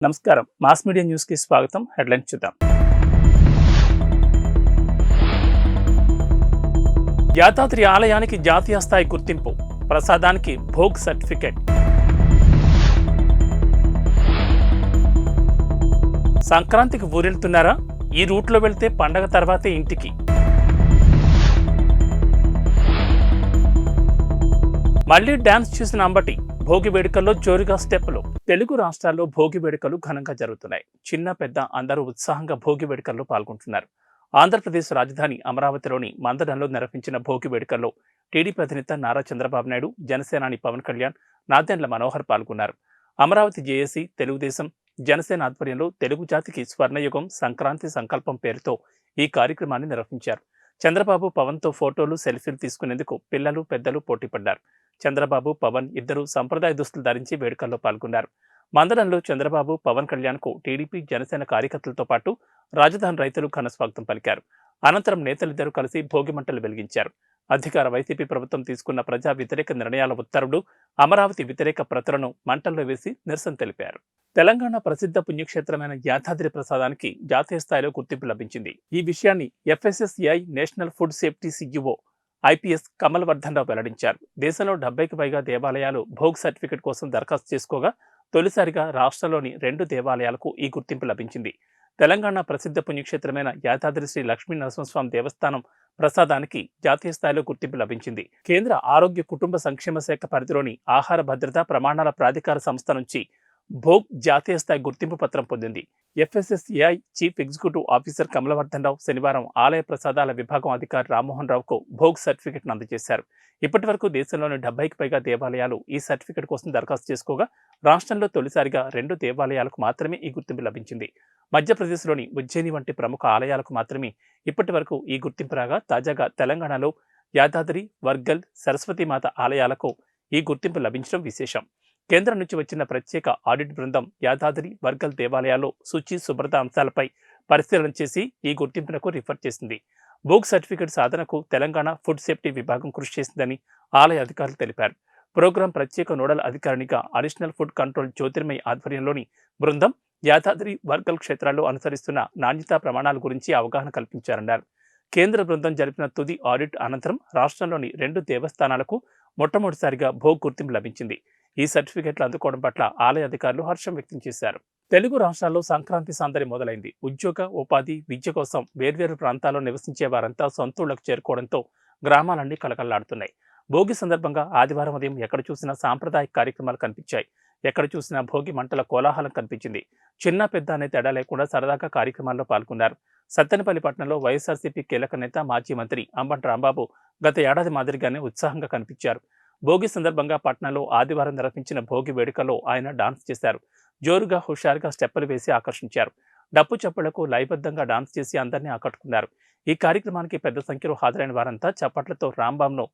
నమస్కారం. Mass media news కి స్వాగతం. హెడ్లైన్స్ చూద్దాం. యాదాద్రి ఆలయానికి జాతీయ స్థాయి గుర్తింపు, ప్రసాదానికి భోగ్ సర్టిఫికెట్. సంక్రాంతికి ఊరెళ్తున్నారా? ఈ రూట్లో వెళ్తే పండగ తర్వాతే ఇంటికి. మళ్లీ డాన్స్ చూసిన అంబటి, భోగి వేడుకల్లో జోరుగా స్టెప్పులు. తెలుగు రాష్ట్రాల్లో భోగి వేడుకలు ఘనంగా జరుగుతున్నాయి. చిన్న పెద్ద అందరూ ఉత్సాహంగా భోగి వేడుకల్లో పాల్గొంటున్నారు. ఆంధ్రప్రదేశ్ రాజధాని అమరావతిలోని మందడంలో నిర్వహించిన భోగి వేడుకల్లో టీడీపీ అధినేత నారా చంద్రబాబు నాయుడు, జనసేనాని పవన్ కళ్యాణ్, నాదెండ్ల మనోహర్ పాల్గొన్నారు. అమరావతి జేఏసీ, తెలుగుదేశం, జనసేన ఆధ్వర్యంలో తెలుగు జాతికి స్వర్ణయుగం సంక్రాంతి సంకల్పం పేరుతో ఈ కార్యక్రమాన్ని నిర్వహించారు. చంద్రబాబు, పవన్తో ఫోటోలు, సెల్ఫీలు తీసుకునేందుకు పిల్లలు, పెద్దలు పోటీపడ్డారు. చంద్రబాబు, పవన్ ఇద్దరు సంప్రదాయ దుస్తులు ధరించి వేడుకల్లో పాల్గొన్నారు. మందడంలో చంద్రబాబు, పవన్ కళ్యాణ్కు టీడీపీ, జనసేన కార్యకర్తలతో పాటు రాజధాని రైతులు ఘన స్వాగతం పలికారు. అనంతరం నేతలిద్దరూ కలిసి భోగి మంటలు వెలిగించారు. అధికార వైసీపీ ప్రభుత్వం తీసుకున్న ప్రజా వ్యతిరేక నిర్ణయాల ఉత్తర్వులు, అమరావతి వ్యతిరేక ప్రతులను మంటల్లో వేసి నిరసన తెలిపారు. తెలంగాణ ప్రసిద్ధ పుణ్యక్షేత్రమైన యాదాద్రి ప్రసాదానికి జాతీయ స్థాయిలో గుర్తింపు లభించింది. ఈ విషయాన్ని FSSAI national food safety CEO IPS Kamal Vardhan Rao వెల్లడించారు. దేశంలో 70కి పైగా దేవాలయాలు భోగ్ సర్టిఫికెట్ కోసం దరఖాస్తు చేసుకోగా తొలిసారిగా రాష్ట్రంలోని 2 దేవాలయాలకు ఈ గుర్తింపు లభించింది. తెలంగాణ ప్రసిద్ధ పుణ్యక్షేత్రమైన యాదాద్రి శ్రీ లక్ష్మీ నరసింహస్వామి దేవస్థానం ప్రసాదానికి జాతీయ స్థాయిలో గుర్తింపు లభించింది. కేంద్ర ఆరోగ్య కుటుంబ సంక్షేమ శాఖ పరిధిలోని ఆహార భద్రతా ప్రమాణాల ప్రాధికార సంస్థ నుంచి భోగ్ జాతీయ స్థాయి గుర్తింపు పత్రం పొందింది. ఎఫ్ఎస్ఎస్ఏఐ చీఫ్ ఎగ్జిక్యూటివ్ ఆఫీసర్ కమలవర్ధన్ రావు శనివారం ఆలయ ప్రసాదాల విభాగం అధికారి రామ్మోహన్ రావుకు భోగ్ సర్టిఫికెట్ను అందజేశారు. ఇప్పటి వరకు దేశంలోని 70కి పైగా దేవాలయాలు ఈ సర్టిఫికెట్ కోసం దరఖాస్తు చేసుకోగా రాష్ట్రంలో తొలిసారిగా 2 దేవాలయాలకు మాత్రమే ఈ గుర్తింపు లభించింది. మధ్యప్రదేశ్లోని ఉజ్జయిని వంటి ప్రముఖ ఆలయాలకు మాత్రమే ఇప్పటి వరకు ఈ గుర్తింపు రాగా తాజాగా తెలంగాణలో యాదాద్రి, వర్గల్, సరస్వతీమాత ఆలయాలకు ఈ గుర్తింపు లభించడం విశేషం. కేంద్రం నుంచి వచ్చిన ప్రత్యేక ఆడిట్ బృందం యాదాద్రి, వర్గల్ దేవాలయాల్లో శుచి, శుభ్రత అంశాలపై పరిశీలన చేసి ఈ గుర్తింపునకు రిఫర్ చేసింది. భోగ్ సర్టిఫికెట్ సాధనకు తెలంగాణ ఫుడ్ సేఫ్టీ విభాగం కృషి చేసిందని ఆలయ అధికారులు తెలిపారు. ప్రోగ్రాం ప్రత్యేక నోడల్ అధికారినిగా అడిషనల్ ఫుడ్ కంట్రోల్ జ్యోతిర్మయి ఆధ్వర్యంలోని బృందం యాదాద్రి, వర్గల్ క్షేత్రాల్లో అనుసరిస్తున్న నాణ్యతా ప్రమాణాల గురించి అవగాహన కల్పించారన్నారు. కేంద్ర బృందం జరిపిన తుది ఆడిట్ అనంతరం రాష్ట్రంలోని 2 దేవస్థానాలకు మొట్టమొదటిసారిగా భోగ్ గుర్తింపు లభించింది. ఈ సర్టిఫికెట్లు అందుకోవడం పట్ల ఆలయ అధికారులు హర్షం వ్యక్తం చేశారు. తెలుగు రాష్ట్రాల్లో సంక్రాంతి సందడి మొదలైంది. ఉద్యోగ, ఉపాధి, విద్య కోసం వేర్వేరు ప్రాంతాల్లో నివసించే వారంతా సొంతూళ్లకు చేరుకోవడంతో గ్రామాలన్నీ కలకల్లాడుతున్నాయి. భోగి సందర్భంగా ఆదివారం ఉదయం ఎక్కడ చూసినా సాంప్రదాయ కార్యక్రమాలు కనిపించాయి. ఎక్కడ చూసినా భోగి మంటల కోలాహలం కనిపించింది. చిన్న పెద్ద అనే తేడా లేకుండా సరదాగా కార్యక్రమాల్లో పాల్గొన్నారు. సత్తెనపల్లి పట్టణంలో వైఎస్ఆర్సీపీ కీలక నేత, మాజీ మంత్రి అంబటి రాంబాబు గత ఏడాది మాదిరిగానే ఉత్సాహంగా కనిపించారు. భోగి సందర్భంగా పట్నంలో ఆదివారం నిర్వహించిన భోగి వేడుకల్లో ఆయన డాన్స్ చేశారు. జోరుగా, హుషారుగా స్టెప్పులు వేసి ఆకర్షించారు. డప్పు చప్పుళ్లకు లయబద్ధంగా డాన్స్ చేసి అందరినీ ఆకట్టుకున్నారు. ఈ కార్యక్రమానికి పెద్ద సంఖ్యలో హాజరైన వారంతా చప్పట్లతో రాంబాబును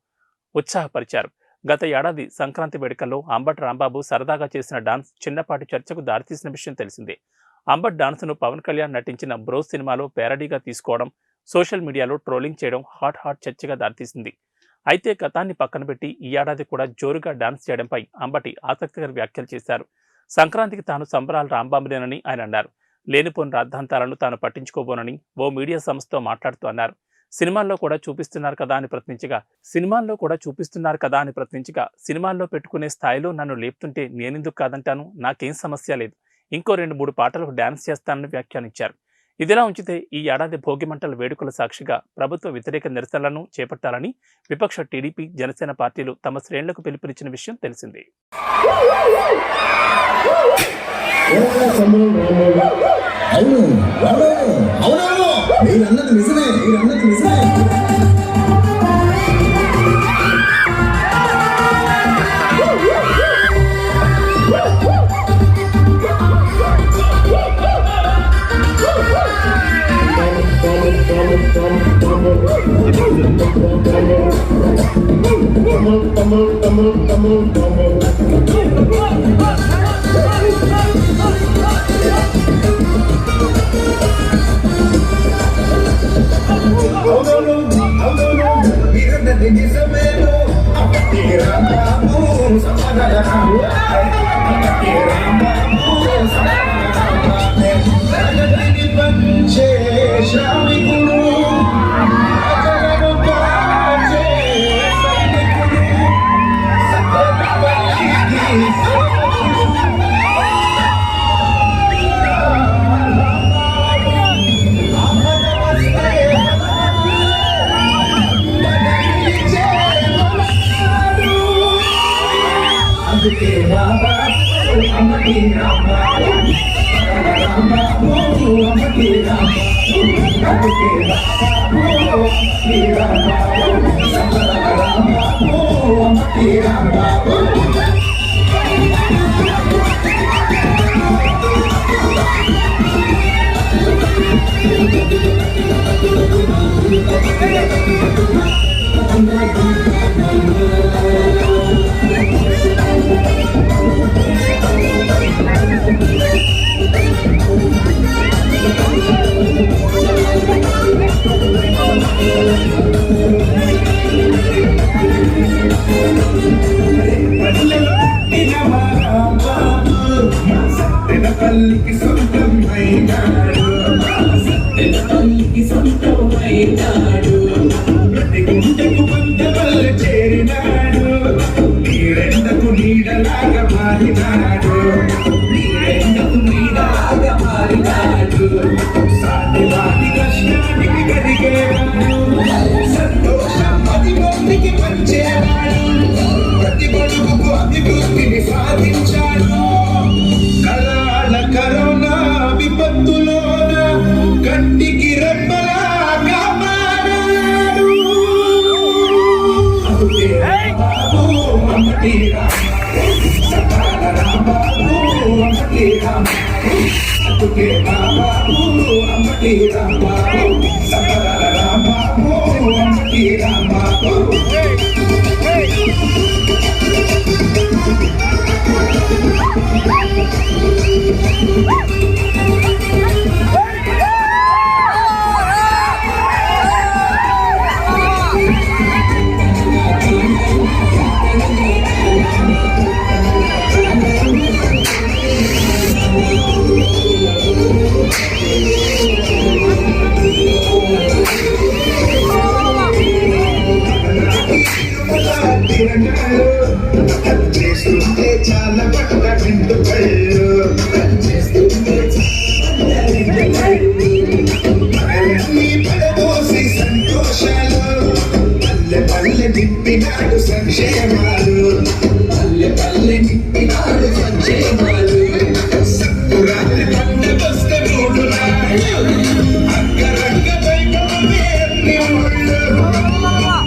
ఉత్సాహపరిచారు. గత ఏడాది సంక్రాంతి వేడుకల్లో అంబటి రాంబాబు సరదాగా చేసిన డాన్స్ చిన్నపాటి చర్చకు దారితీసిన విషయం తెలిసిందే. అంబటి డాన్స్ను పవన్ కళ్యాణ్ నటించిన బ్రో సినిమాలో పేరడీగా తీసుకోవడం, సోషల్ మీడియాలో ట్రోలింగ్ చేయడం హాట్ చర్చగా దారితీసింది. అయితే గతాన్ని పక్కన పెట్టి ఈ ఏడాది కూడా జోరుగా డాన్స్ చేయడంపై అంబటి ఆసక్తికర వ్యాఖ్యలు చేశారు. సంక్రాంతికి తాను సంబరాలు రాంబాబులేనని ఆయన అన్నారు. లేనిపోని రాద్ధాంతాలను తాను పట్టించుకోబోనని ఓ మీడియా సంస్థతో మాట్లాడుతూ అన్నారు. సినిమాల్లో కూడా చూపిస్తున్నారు కదా అని ప్రశ్నించగా సినిమాల్లో పెట్టుకునే స్థాయిలో నన్ను లేపుతుంటే నేనెందుకు కాదంటాను, నాకేం సమస్య లేదు, ఇంకో 2-3 పాటలకు డాన్స్ చేస్తానని వ్యాఖ్యానించారు. ఇదిలా ఉంచితే ఈ ఏడాది భోగి మంటల వేడుకల సాక్షిగా ప్రభుత్వ వ్యతిరేక నిరసనలను చేపట్టాలని విపక్ష టీడీపీ, జనసేన పార్టీలు తమ శ్రేణులకు పిలుపునిచ్చిన విషయం తెలిసిందే. తల్లికి సొంతం అయినాడు, తల్లికి సొంతం అయినాడు, ప్రతి గుండెకు కొంత వల్ల చేరినాడు, నీడెండకు నీడలాగా మారినాడు, నీడెండకు నీడలాగా మారినాడు, సాధ్యవాది కష్టానికి కలిగేవాడు, సంతోషం అది మందికి పంచేవాడు, ప్రతి బడుగుకు అభివృద్ధిని సాధించాడు. కరోనా విపత్తులోన కంటికి రెప్పలాగా మారాడు. అందుకే బాబు అమ్మటి సకాల రాంబాబు అమ్మటి రాంబాబు, అందుకే బాబు అమ్మటి రాంబాబు, సకాల రాంబాబు అమ్మటి రాంబాబు. చేస్తుంటే చాలా పట్ల రెండు పళ్ళు, పడబోసి సంతోషాలు, పల్లె పల్లె నింపినాడు సంక్షేమాలు, పల్లె పల్లె నింపినాడు సంక్షేమాలు, సత్తురాత్రి పండుగొస్తే మూడు నాడు, అంగరంగ వైభవమే అన్ని ఊళ్ళు,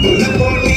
కులపోటీ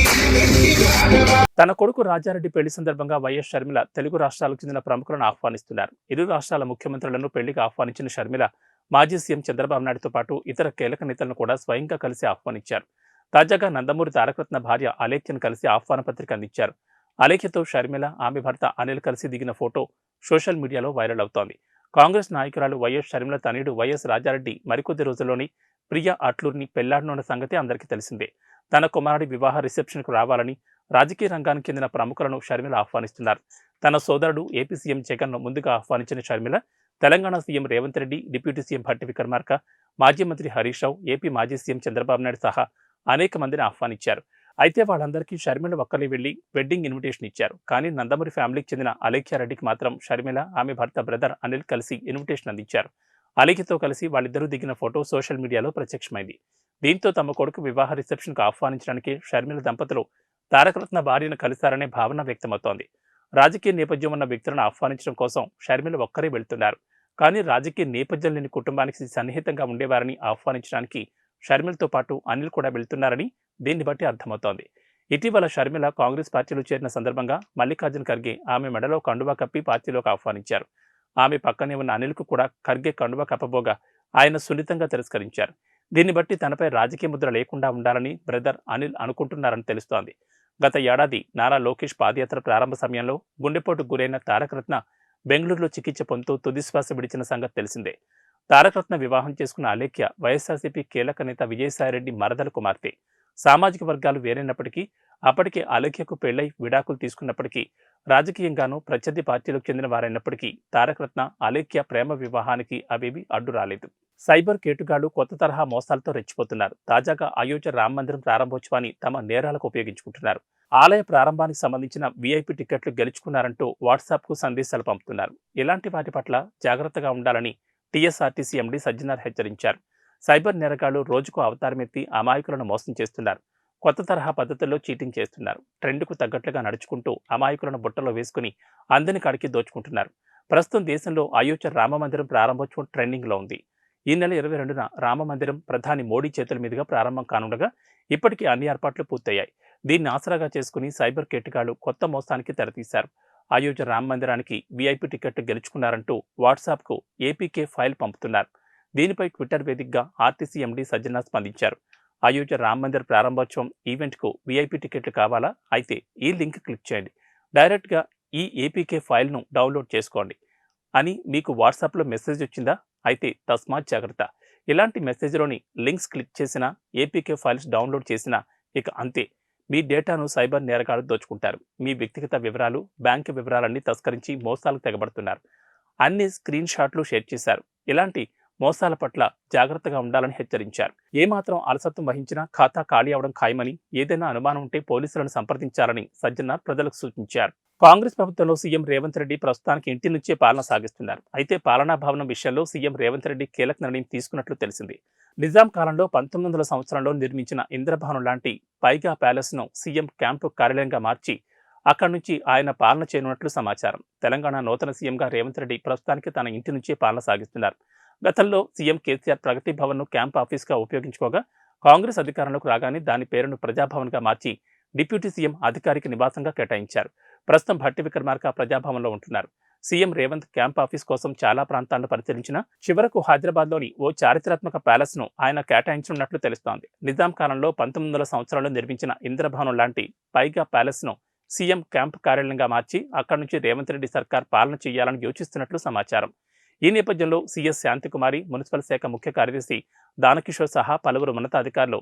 తన కొడుకు రాజారెడ్డి పెళ్లి సందర్భంగా వైఎస్ షర్మిల తెలుగు రాష్ట్రాలకు చెందిన ప్రముఖులను ఆహ్వానిస్తున్నారు. ఇరు రాష్ట్రాల ముఖ్యమంత్రులను పెళ్లికి ఆహ్వానించిన షర్మిల మాజీ సీఎం చంద్రబాబు నాయుడుతో పాటు ఇతర కీలక నేతలను కూడా స్వయంగా కలిసి ఆహ్వానించారు. తాజాగా నందమూరి తారకరత్న భార్య అలేఖ్యను కలిసి ఆహ్వాన పత్రిక అందించారు. అలేఖ్యతో షర్మిల, ఆమె భర్త అనిల్ కలిసి దిగిన ఫోటో సోషల్ మీడియాలో వైరల్ అవుతోంది. కాంగ్రెస్ నాయకురాలు వైఎస్ షర్మిల తనయుడు వైఎస్ రాజారెడ్డి మరికొద్ది రోజుల్లోని ప్రియా అట్లూరిని పెళ్లాడనున్న సంగతి అందరికీ తెలిసిందే. తన కుమారుడి వివాహ రిసెప్షన్కు రావాలని రాజకీయ రంగానికి చెందిన ప్రముఖులను షర్మిల ఆహ్వానిస్తున్నారు. తన సోదరుడు ఏపీ సీఎం జగన్ను ముందుగా ఆహ్వానించిన Sharmila Telangana CM Revanth Reddy, deputy CM Bhatti Vikramarka, మాజీ మంత్రి హరీష్ రావు, ఏపీ మాజీ సీఎం చంద్రబాబు నాయుడు సహా అనేక మందిని ఆహ్వానించారు. అయితే వాళ్ళందరికీ షర్మిల ఒక్కరిని వెళ్లి వెడ్డింగ్ ఇన్విటేషన్ ఇచ్చారు. కానీ నందమూరి ఫ్యామిలీకి చెందిన అలేఖ్యారెడ్డికి మాత్రం షర్మిల, ఆమె భర్త బ్రదర్ అనిల్ కలిసి ఇన్విటేషన్ అందించారు. అలేఖ్యతో కలిసి వాళ్ళిద్దరూ దిగిన ఫోటో సోషల్ మీడియాలో ప్రత్యక్షమైంది. దీంతో తమ కొడుకు వివాహ రిసెప్షన్కు ఆహ్వానించడానికి షర్మిల దంపతులు తారకరత్న భార్యను కలిశారనే భావన వ్యక్తమవుతోంది. రాజకీయ నేపథ్యం ఉన్న వ్యక్తులను ఆహ్వానించడం కోసం షర్మిల ఒక్కరే వెళ్తున్నారు. కానీ రాజకీయ నేపథ్యం లేని కుటుంబానికి సన్నిహితంగా ఉండేవారని ఆహ్వానించడానికి షర్మిలతో పాటు అనిల్ కూడా వెళ్తున్నారని దీన్ని బట్టి అర్థమవుతోంది. ఇటీవల షర్మిల కాంగ్రెస్ పార్టీలో చేరిన సందర్భంగా మల్లికార్జున ఖర్గే ఆమె మెడలో కండువా కప్పి పార్టీలోకి ఆహ్వానించారు. ఆమె పక్కనే ఉన్న అనిల్కు కూడా ఖర్గే కండువా కప్పబోగా ఆయన సున్నితంగా తిరస్కరించారు. దీన్ని బట్టి తనపై రాజకీయ ముద్ర లేకుండా ఉండాలని బ్రదర్ అనిల్ అనుకుంటున్నారని తెలుస్తోంది. గత ఏడాది నారా లోకేష్ పాదయాత్ర ప్రారంభ సమయంలో గుండెపోటుకు గురైన తారకరత్న బెంగళూరులో చికిత్స పొందుతూ తుదిశ్వాస విడిచిన సంగతి తెలిసిందే. తారకరత్న వివాహం చేసుకున్న అలేఖ్య వైఎస్ఆర్సీపీ కీలక నేత విజయసాయిరెడ్డి మరదల కుమార్తె. సామాజిక వర్గాలు వేరైనప్పటికీ అప్పటికే అలేఖ్యకు పెళ్లై విడాకులు తీసుకున్నప్పటికీ రాజకీయంగానూ ప్రత్యర్థి పార్టీలకు చెందిన వారైనప్పటికీ తారకరత్న అలేఖ్య ప్రేమ వివాహానికి అవేవి అడ్డు రాలేదు. సైబర్ కేటుగాళ్లు కొత్త తరహా మోసాలతో రెచ్చిపోతున్నారు. తాజాగా అయోధ్య రామ మందిరం ప్రారంభోత్సవాన్ని తమ నేరాలకు ఉపయోగించుకుంటున్నారు. ఆలయ ప్రారంభానికి సంబంధించిన వీఐపీ టికెట్లు గెలుచుకున్నారంటూ వాట్సాప్కు సందేశాలు పంపుతున్నారు. ఇలాంటి వాటి పట్ల జాగ్రత్తగా ఉండాలని టీఎస్ఆర్టీసీ ఎండీ సజ్జనార్ హెచ్చరించారు. సైబర్ నేరగాళ్లు రోజుకు అవతారమెత్తి అమాయకులను మోసం చేస్తున్నారు. కొత్త తరహా పద్ధతుల్లో చీటింగ్ చేస్తున్నారు. ట్రెండ్కు తగ్గట్లుగా నడుచుకుంటూ అమాయకులను బుట్టలో వేసుకుని అందని కాడికి దోచుకుంటున్నారు. ప్రస్తుతం దేశంలో అయోధ్య రామ మందిరం ప్రారంభోత్సవం ట్రెండింగ్లో ఉంది. ఈ నెల 22న రామ మందిరం ప్రధాని మోడీ చేతుల మీదుగా ప్రారంభం కానుండగా ఇప్పటికీ అన్ని ఏర్పాట్లు పూర్తయ్యాయి. దీన్ని ఆసరాగా చేసుకుని సైబర్ కేటగాళ్లు కొత్త మోసానికి తెరతీశారు. అయోధ్య రామ మందిరానికి వీఐపీ టికెట్ గెలుచుకున్నారంటూ వాట్సాప్కు ఏపీకే ఫైల్ పంపుతున్నారు. దీనిపై ట్విట్టర్ వేదికగా ఆర్టీసీ ఎండీ సజ్జనార్ స్పందించారు. అయోధ్య రామ మందిర్ ప్రారంభోత్సవం ఈవెంట్కు వీఐపీ టికెట్లు కావాలా? అయితే ఈ లింక్ క్లిక్ చేయండి. డైరెక్ట్గా ఈ ఏపీకే ఫైల్ను డౌన్లోడ్ చేసుకోండి అని మీకు వాట్సాప్లో మెసేజ్ వచ్చిందా? అయితే తస్మాత్ జాగ్రత్త. ఇలాంటి మెసేజ్లోని లింక్స్ క్లిక్ చేసినా, ఏపీకే ఫైల్స్ డౌన్లోడ్ చేసినా ఇక అంతే. మీ డేటాను సైబర్ నేరగాళ్లు దోచుకుంటారు. మీ వ్యక్తిగత వివరాలు, బ్యాంకు వివరాలన్నీ తస్కరించి మోసాలకు తెగబడుతున్నారు. అన్ని స్క్రీన్ షాట్లు షేర్ చేశారు. ఇలాంటి మోసాల పట్ల జాగ్రత్తగా ఉండాలని హెచ్చరించారు. ఏమాత్రం అలసత్వం వహించినా ఖాతా ఖాళీ అవడం ఖాయమని, ఏదైనా అనుమానం ఉంటే పోలీసులను సంప్రదించాలని సజ్జనార్ ప్రజలకు సూచించారు. కాంగ్రెస్ ప్రభుత్వంలో సీఎం రేవంత్ రెడ్డి ప్రస్తుతానికి ఇంటి నుంచే పాలన సాగిస్తున్నారు. అయితే పాలనా భవనం విషయంలో సీఎం రేవంత్ రెడ్డి కీలక నిర్ణయం తీసుకున్నట్లు తెలిసింది. నిజాం కాలంలో 1900 సంవత్సరంలో నిర్మించిన ఇంద్రభవనం లాంటి పైగా ప్యాలెస్ను సీఎం క్యాంపు కార్యాలయంగా మార్చి అక్కడి నుంచి ఆయన పాలన చేయనున్నట్లు సమాచారం. తెలంగాణ నూతన సీఎంగా రేవంత్ రెడ్డి ప్రస్తుతానికి తన ఇంటి నుంచే పాలన సాగిస్తున్నారు. గతంలో సీఎం కేసీఆర్ ప్రగతి భవన్ను క్యాంప్ ఆఫీస్గా ఉపయోగించుకోగా కాంగ్రెస్ అధికారంలోకి రాగానే దాని పేరును ప్రజాభవన్గా మార్చి డిప్యూటీ సీఎం అధికారిక నివాసంగా కేటాయించారు. ప్రస్తుతం భట్టి విక్రమార్క ప్రజాభవన్లో ఉంటున్నారు. సీఎం రేవంత్ క్యాంప్ ఆఫీస్ కోసం చాలా ప్రాంతాలను పరిశీలించిన చివరకు హైదరాబాద్లోని ఓ చారిత్రాత్మక ప్యాలెస్ను ఆయన కేటాయించనున్నట్లు తెలుస్తోంది. నిజాం కాలంలో 1900 సంవత్సరంలో నిర్మించిన ఇంద్రభవనం లాంటి పైగా ప్యాలెస్ను సీఎం క్యాంప్ కార్యాలయంగా మార్చి అక్కడి నుంచి రేవంత్ రెడ్డి సర్కార్ పాలన చేయాలని యోచిస్తున్నట్లు సమాచారం. ఈ నేపథ్యంలో సీఎస్ శాంతికుమారి, మున్సిపల్ శాఖ ముఖ్య కార్యదర్శి దానకిషోర్ సహా పలువురు ఉన్నతాధికారులు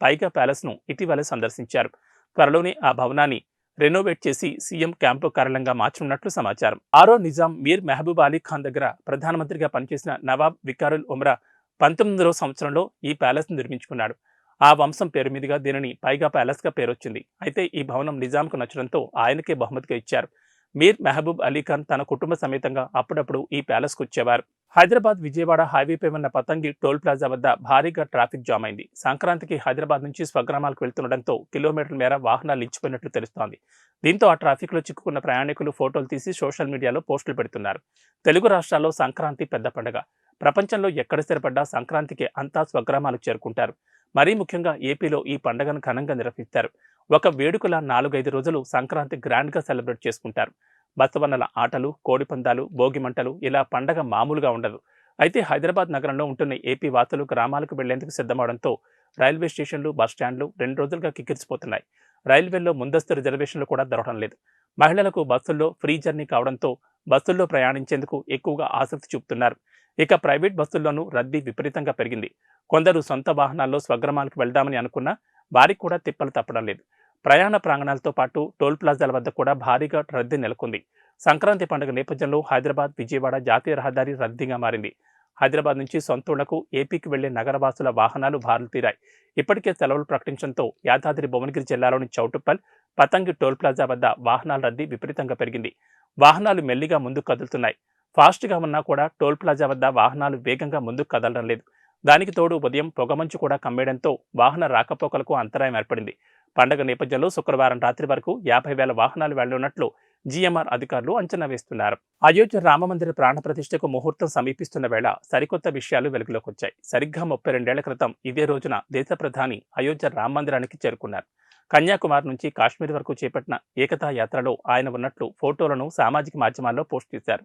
పైగా ప్యాలెస్ను ఇటీవలే సందర్శించారు. త్వరలోనే ఆ భవనాన్ని రెనోవేట్ చేసి సీఎం క్యాంపు కార్యాలయంగా మార్చనున్నట్లు సమాచారం. ఆరో నిజాం మీర్ మెహబూబ్ అలీ ఖాన్ దగ్గర ప్రధానమంత్రిగా పనిచేసిన నవాబ్ వికారుల్ ఉమ్రా 1900 సంవత్సరంలో ఈ ప్యాలెస్ నిర్మించుకున్నాడు. ఆ వంశం పేరు మీదుగా దీనిని పైగా ప్యాలెస్గా పేరొచ్చింది. అయితే ఈ భవనం నిజాంకు నచ్చడంతో ఆయనకే బహుమతిగా ఇచ్చారు. మీర్ మెహబూబ్ అలీ ఖాన్ తన కుటుంబ సమేతంగా అప్పుడప్పుడు ఈ ప్యాలెస్కు వచ్చేవారు. హైదరాబాద్ విజయవాడ హైవేపై ఉన్న పతంగి టోల్ ప్లాజా వద్ద భారీగా ట్రాఫిక్ జామ్ అయింది. సంక్రాంతికి హైదరాబాద్ నుంచి స్వగ్రామాలకు వెళ్తుండటంతో కిలోమీటర్ల మేర వాహనాలు నిలిచిపోయినట్లు తెలుస్తోంది. దీంతో ఆ ట్రాఫిక్లో చిక్కుకున్న ప్రయాణికులు ఫోటోలు తీసి సోషల్ మీడియాలో పోస్టులు పెడుతున్నారు. తెలుగు రాష్ట్రాల్లో సంక్రాంతి పెద్ద పండుగ. ప్రపంచంలో ఎక్కడ స్థిరపడ్డా సంక్రాంతికి అంతా స్వగ్రామాలకు చేరుకుంటారు. మరీ ముఖ్యంగా ఏపీలో ఈ పండుగను ఘనంగా నిర్వహిస్తారు. ఒక వేడుకలా 4-5 రోజులు సంక్రాంతి గ్రాండ్గా సెలబ్రేట్ చేసుకుంటారు. బసవన్నల ఆటలు, కోడిపందాలు, భోగిమంటలు, ఇలా పండగ మామూలుగా ఉండదు. అయితే హైదరాబాద్ నగరంలో ఉంటున్న ఏపీ వాసులు గ్రామాలకు వెళ్లేందుకు సిద్ధమవడంతో రైల్వే స్టేషన్లు, బస్టాండ్లు 2 రోజులుగా కిక్కిరిసిపోతున్నాయి. రైల్వేల్లో ముందస్తు రిజర్వేషన్లు కూడా దొరకడం లేదు. మహిళలకు బస్సుల్లో ఫ్రీ జర్నీ కావడంతో బస్సుల్లో ప్రయాణించేందుకు ఎక్కువగా ఆసక్తి చూపుతున్నారు. ఇక ప్రైవేట్ బస్సుల్లోనూ రద్దీ విపరీతంగా పెరిగింది. కొందరు సొంత వాహనాల్లో స్వగ్రామాలకు వెళ్దామని అనుకున్నా వారికి కూడా తిప్పలు తప్పడం లేదు. ప్రయాణ ప్రాంగణాలతో పాటు టోల్ ప్లాజాల వద్ద కూడా భారీగా రద్దీ నెలకొంది. సంక్రాంతి పండుగ నేపథ్యంలో హైదరాబాద్, విజయవాడ జాతీయ రహదారి రద్దీగా మారింది. హైదరాబాద్ నుంచి సొంతూళ్లకు, ఏపీకి వెళ్లే నగరవాసుల వాహనాలు బారులు తీరాయి. ఇప్పటికే సెలవులు ప్రకటించడంతో యాదాద్రి భువనగిరి జిల్లాలోని చౌటుప్పల్, పతంగి టోల్ ప్లాజా వద్ద వాహనాల రద్దీ విపరీతంగా పెరిగింది. వాహనాలు మెల్లిగా ముందుకు కదులుతున్నాయి. ఫాస్ట్గా ఉన్నా కూడా టోల్ ప్లాజా వద్ద వాహనాలు వేగంగా ముందుకు కదలడం లేదు. దానికి తోడు ఉదయం పొగమంచు కూడా కమ్మేయడంతో వాహన రాకపోకలకు అంతరాయం ఏర్పడింది. పండగ నేపథ్యంలో శుక్రవారం రాత్రి వరకు 50,000 వాహనాలు వెళ్లనున్నట్లు జీఎంఆర్ అధికారులు అంచనా వేస్తున్నారు. అయోధ్య రామమందిర ప్రాణప్రతిష్ఠకు ముహూర్తం సమీపిస్తున్న వేళ సరికొత్త విషయాలు వెలుగులోకి వచ్చాయి. సరిగ్గా 32 ఏళ్ల క్రితం ఇదే రోజున దేశ ప్రధాని అయోధ్య రామమందిరానికి చేరుకున్నారు. కన్యాకుమారి నుంచి కాశ్మీర్ వరకు చేపట్టిన ఏకతా యాత్రలో ఆయన ఉన్నట్లు ఫోటోలను సామాజిక మాధ్యమాల్లో పోస్ట్ చేశారు.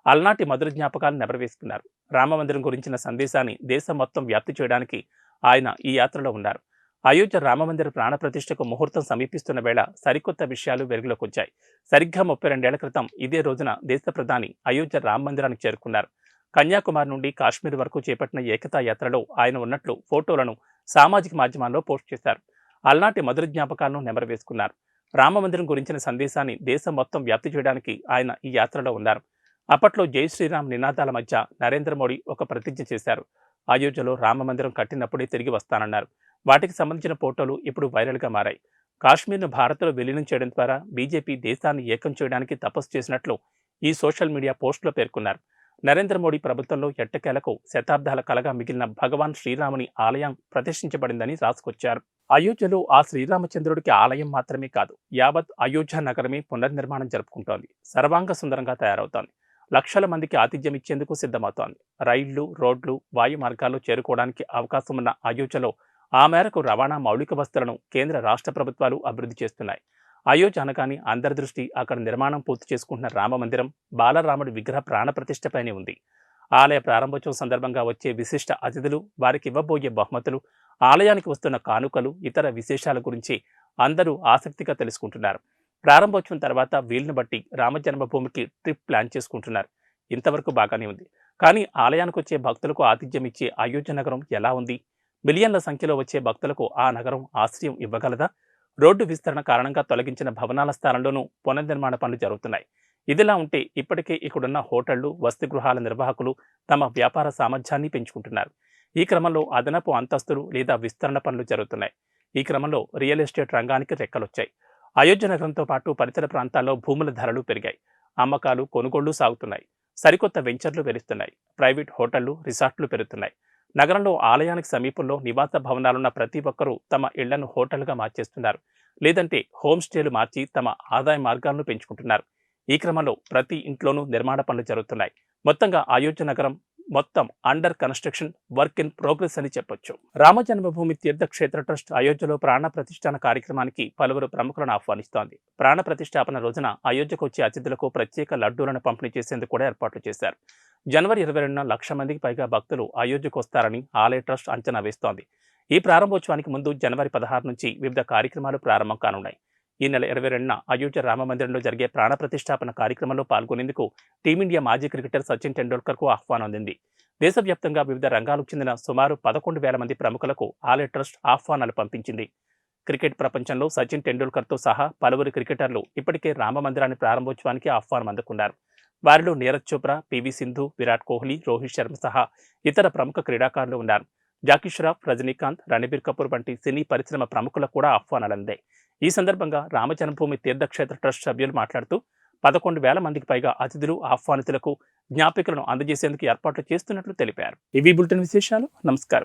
అలనాటి మధుర జ్ఞాపకాలను నెబరవేసుకున్నారు. రామమందిరం గురించిన సందేశాన్ని దేశం మొత్తం వ్యాప్తి చేయడానికి ఆయన ఈ యాత్రలో ఉన్నారు. అయోధ్య రామమందిర ప్రాణప్రతిష్ఠకు ముహూర్తం సమీపిస్తున్న వేళ సరికొత్త విషయాలు వెలుగులోకి వచ్చాయి. సరిగ్గా 32 ఏళ్ల క్రితం ఇదే రోజున దేశ ప్రధాని అయోధ్య రామమందిరానికి చేరుకున్నారు. కన్యాకుమారి నుండి కాశ్మీర్ వరకు చేపట్టిన ఏకతా యాత్రలో ఆయన ఉన్నట్లు ఫోటోలను సామాజిక మాధ్యమాల్లో పోస్ట్ చేశారు. అలనాటి మధుర జ్ఞాపకాలను నెమరవేసుకున్నారు. రామమందిరం గురించిన సందేశాన్ని దేశం మొత్తం వ్యాప్తి చేయడానికి ఆయన ఈ యాత్రలో ఉన్నారు. అప్పట్లో జై శ్రీరామ్ నినాదాల మధ్య నరేంద్ర మోడీ ఒక ప్రతిజ్ఞ చేశారు. అయోధ్యలో రామమందిరం కట్టినప్పుడే తిరిగి వస్తానన్నారు. వాటికి సంబంధించిన ఫోటోలు ఇప్పుడు వైరల్గా మారాయి. కాశ్మీర్ను భారత్లో విలీనం చేయడం ద్వారా బీజేపీ దేశాన్ని ఏకం చేయడానికి తపస్సు చేసినట్లు ఈ సోషల్ మీడియా పోస్టులో పేర్కొన్నారు. నరేంద్ర మోడీ ప్రభుత్వంలో ఎట్టకేలకు శతాబ్దాల కలగా మిగిలిన భగవాన్ శ్రీరాముని ఆలయం ప్రతిష్ఠించబడిందని రాసుకొచ్చారు. అయోధ్యలో ఆ శ్రీరామచంద్రుడికి ఆలయం మాత్రమే కాదు, యావత్ అయోధ్య నగరమే పునర్నిర్మాణం జరుపుకుంటోంది. సర్వాంగ సుందరంగా తయారవుతోంది. లక్షల మందికి ఆతిథ్యం ఇచ్చేందుకు సిద్ధమవుతోంది. రైళ్లు, రోడ్లు, వాయు మార్గాల్లో చేరుకోవడానికి అవకాశం ఉన్న అయోధ్యలో ఆ మేరకు రవాణా మౌలిక వసతులను కేంద్ర రాష్ట్ర ప్రభుత్వాలు అభివృద్ధి చేస్తున్నాయి. అయోధ్య అనగానే అందరి దృష్టి అక్కడ నిర్మాణం పూర్తి చేసుకుంటున్న రామమందిరం, బాలరాముడి విగ్రహ ప్రాణప్రతిష్ఠపైనే ఉంది. ఆలయ ప్రారంభోత్సవం సందర్భంగా వచ్చే విశిష్ట అతిథులు, వారికి ఇవ్వబోయే బహుమతులు, ఆలయానికి వస్తున్న కానుకలు, ఇతర విశేషాల గురించి అందరూ ఆసక్తిగా తెలుసుకుంటున్నారు. ప్రారంభోత్సవం తర్వాత వీలును బట్టి రామ జన్మభూమికి ట్రిప్ ప్లాన్ చేసుకుంటున్నారు. ఇంతవరకు బాగానే ఉంది. కానీ ఆలయానికి వచ్చే భక్తులకు ఆతిథ్యం ఇచ్చే అయోధ్య నగరం ఎలా ఉంది? మిలియన్ల సంఖ్యలో వచ్చే భక్తులకు ఆ నగరం ఆశ్రయం ఇవ్వగలదా? రోడ్డు విస్తరణ కారణంగా తొలగించిన భవనాల స్థానంలోనూ పునర్నిర్మాణ పనులు జరుగుతున్నాయి. ఇదిలా ఉంటే ఇప్పటికే ఇక్కడున్న హోటళ్లు, వసతి గృహాల నిర్వాహకులు తమ వ్యాపార సామర్థ్యాన్ని పెంచుకుంటున్నారు. ఈ క్రమంలో అదనపు అంతస్తులు లేదా విస్తరణ పనులు జరుగుతున్నాయి. ఈ క్రమంలో రియల్ ఎస్టేట్ రంగానికి రెక్కలొచ్చాయి. అయోధ్య నగరంతో పాటు పరిసర ప్రాంతాల్లో భూముల ధరలు పెరిగాయి. అమ్మకాలు, కొనుగోళ్లు సాగుతున్నాయి. సరికొత్త వెంచర్లు పెరుస్తున్నాయి. ప్రైవేట్ హోటళ్లు, రిసార్ట్లు పెరుగుతున్నాయి. నగరంలో ఆలయానికి సమీపంలో నివాస భవనాలున్న ప్రతి ఒక్కరూ తమ ఇళ్లను హోటల్గా మార్చేస్తున్నారు. లేదంటే హోమ్ స్టేలు మార్చి తమ ఆదాయ మార్గాలను పెంచుకుంటున్నారు. ఈ క్రమంలో ప్రతి ఇంట్లోనూ నిర్మాణ పనులు జరుగుతున్నాయి. మొత్తంగా అయోధ్య నగరం మొత్తం under construction, work in progress అని చెప్పొచ్చు. రామ జన్మభూమి తీర్థక్షేత్ర ట్రస్ట్ అయోధ్యలో ప్రాణ ప్రతిష్ఠాన కార్యక్రమానికి పలువురు ప్రముఖులను ఆహ్వానిస్తోంది. ప్రాణ ప్రతిష్టాపన రోజున అయోధ్యకు వచ్చే అతిథులకు ప్రత్యేక లడ్డూలను పంపిణీ చేసేందుకు కూడా ఏర్పాట్లు చేశారు. జనవరి 22న 1,00,000 మందికి పైగా భక్తులు అయోధ్యకు వస్తారని ఆలయ ట్రస్ట్ అంచనా వేస్తోంది. ఈ ప్రారంభోత్సవానికి ముందు జనవరి 16 నుంచి వివిధ కార్యక్రమాలు ప్రారంభం కానున్నాయి. ఈ నెల 22న అయోధ్య రామ మందిరంలో జరిగే ప్రాణ ప్రతిష్టాపన కార్యక్రమంలో పాల్గొనేందుకు టీమిండియా మాజీ క్రికెటర్ సచిన్ టెండూల్కర్కు ఆహ్వానం అందింది. దేశవ్యాప్తంగా వివిధ రంగాలకు చెందిన సుమారు 11,000 మంది ప్రముఖులకు ఆలయ ట్రస్ట్ ఆహ్వానాలు పంపించింది. క్రికెట్ ప్రపంచంలో సచిన్ టెండూల్కర్తో సహా పలువురు క్రికెటర్లు ఇప్పటికే రామ మందిరాన్ని ప్రారంభోత్సవానికి ఆహ్వానం అందుకున్నారు. వారిలో నీరజ్ చోప్రా, పివి సింధు, విరాట్ కోహ్లీ, రోహిత్ శర్మ సహా ఇతర ప్రముఖ క్రీడాకారులు ఉన్నారు. జాకీ ష్రాఫ్, రజనీకాంత్, రణబీర్ కపూర్ వంటి సినీ పరిశ్రమ ప్రముఖులకు కూడా ఆహ్వానాలు అందాయి. ఈ సందర్భంగా రామ జన్మభూమి తీర్థక్షేత్ర ట్రస్ట్ సభ్యులు మాట్లాడుతూ 11,000 మందికి పైగా అతిథులు, ఆహ్వానితులకు జ్ఞాపికలను అందజేసేందుకు ఏర్పాట్లు చేస్తున్నట్లు తెలిపారు. ఇవి బులెటిన్ విశేషాలు. నమస్కారం.